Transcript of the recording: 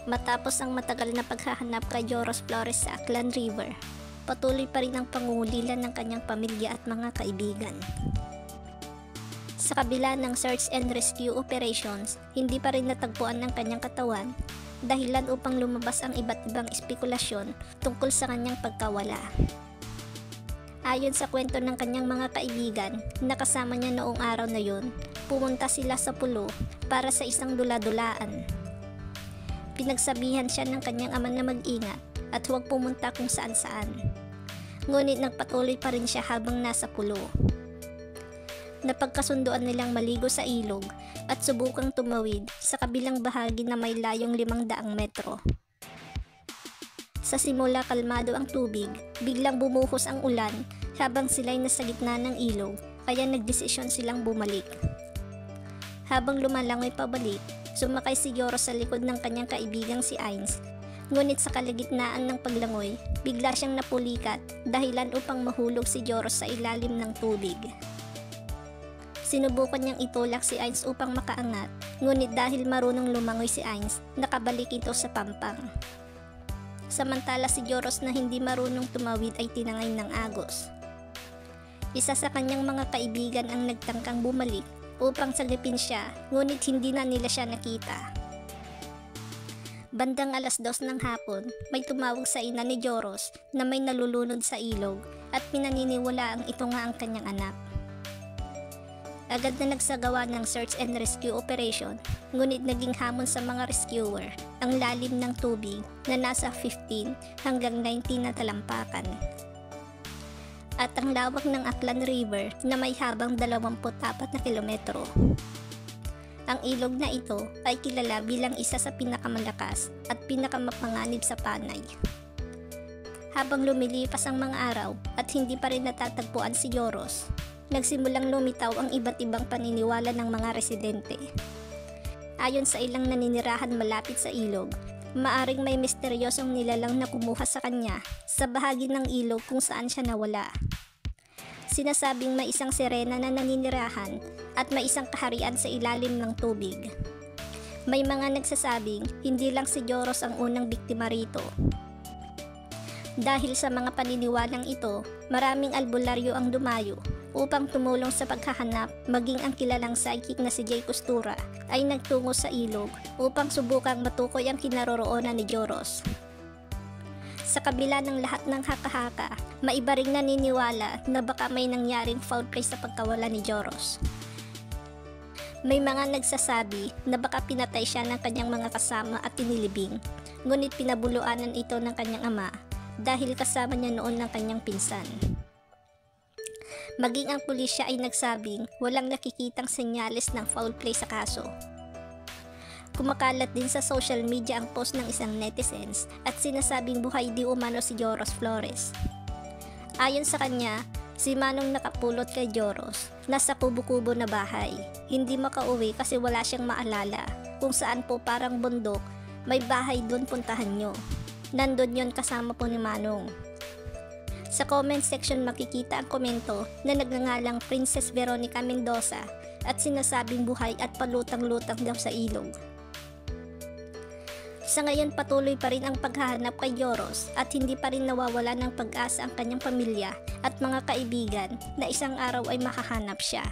Matapos ang matagal na paghahanap kay Joros Flores sa Aklan River, patuloy pa rin ang pangungulilan ng kanyang pamilya at mga kaibigan. Sa kabila ng search and rescue operations, hindi pa rin natagpuan ang kanyang katawan, dahilan upang lumabas ang iba't ibang espekulasyon tungkol sa kanyang pagkawala. Ayon sa kwento ng kanyang mga kaibigan na kasama niya noong araw na yun, pumunta sila sa pulo para sa isang dula-dulaan. Pinagsabihan siya ng kanyang ama na mag-ingat at huwag pumunta kung saan-saan. Ngunit nagpatuloy pa rin siya habang nasa pulo. Napagkasunduan nilang maligo sa ilog at subukang tumawid sa kabilang bahagi na may layong 500 metro. Sa simula kalmado ang tubig, biglang bumuhos ang ulan habang sila'y nasa gitna ng ilog, kaya nagdesisyon silang bumalik. Habang lumalangoy pabalik, sumakay si Joros sa likod ng kanyang kaibigang si Ains. Ngunit sa kalagitnaan ng paglangoy, bigla siyang napulikat dahilan upang mahulog si Joros sa ilalim ng tubig. Sinubukan niyang itulak si Ains upang makaangat, ngunit dahil marunong lumangoy si Ains, nakabalik ito sa pampang. Samantala si Joros na hindi marunong tumawid ay tinangay ng agos. Isa sa kanyang mga kaibigan ang nagtangkang bumalik upang sagipin siya, ngunit hindi na nila siya nakita. Bandang 2:00 ng hapon, may tumawag sa ina ni Joros na may nalulunod sa ilog at pinaniniwalaang ito nga ang kanyang anak. Agad na nagsagawa ng search and rescue operation, ngunit naging hamon sa mga rescuer ang lalim ng tubig na nasa 15 hanggang 19 na talampakan. At ang lawak ng Aklan River na may habang 24 na kilometro. Ang ilog na ito ay kilala bilang isa sa pinakamalakas at pinakamapanganib sa Panay. Habang lumilipas ang mga araw at hindi pa rin natatagpuan si Joros, nagsimulang lumitaw ang iba't ibang paniniwala ng mga residente. Ayon sa ilang naninirahan malapit sa ilog, maaring may misteryosong nilalang na kumuha sa kanya sa bahagi ng ilog kung saan siya nawala. Sinasabing may isang sirena na naninirahan at may isang kaharian sa ilalim ng tubig. May mga nagsasabing hindi lang si Joros ang unang biktima rito. Dahil sa mga paniniwalang ito, maraming albularyo ang dumayo upang tumulong sa paghahanap, maging ang kilalang psychic na si Jay Costura ay nagtungo sa ilog upang subukang matukoy ang kinaroroonan ni Joros. Sa kabila ng lahat ng haka-haka, maiba ring naniniwala na baka may nangyaring foul play sa pagkawala ni Joros. May mga nagsasabi na baka pinatay siya ng kanyang mga kasama at tinilibing, ngunit pinabuluanan ito ng kanyang ama dahil kasama niya noon ng kanyang pinsan. Maging ang pulisya ay nagsabing walang nakikitang senyales ng foul play sa kaso. Kumakalat din sa social media ang post ng isang netizens at sinasabing buhay di umano si Joros Flores. Ayon sa kanya, si Manong nakapulot kay Joros, nasa kubo-kubo na bahay. Hindi makauwi kasi wala siyang maalala kung saan po parang bundok, may bahay doon puntahan nyo. Nandun yon kasama po ni Manong. Sa comment section makikita ang komento na nagngangalang Princess Veronica Mendoza at sinasabing buhay at palutang-lutang daw sa ilog. Sa ngayon patuloy pa rin ang paghahanap kay Joros at hindi pa rin nawawala ng pag-asa ang kanyang pamilya at mga kaibigan na isang araw ay makahanap siya.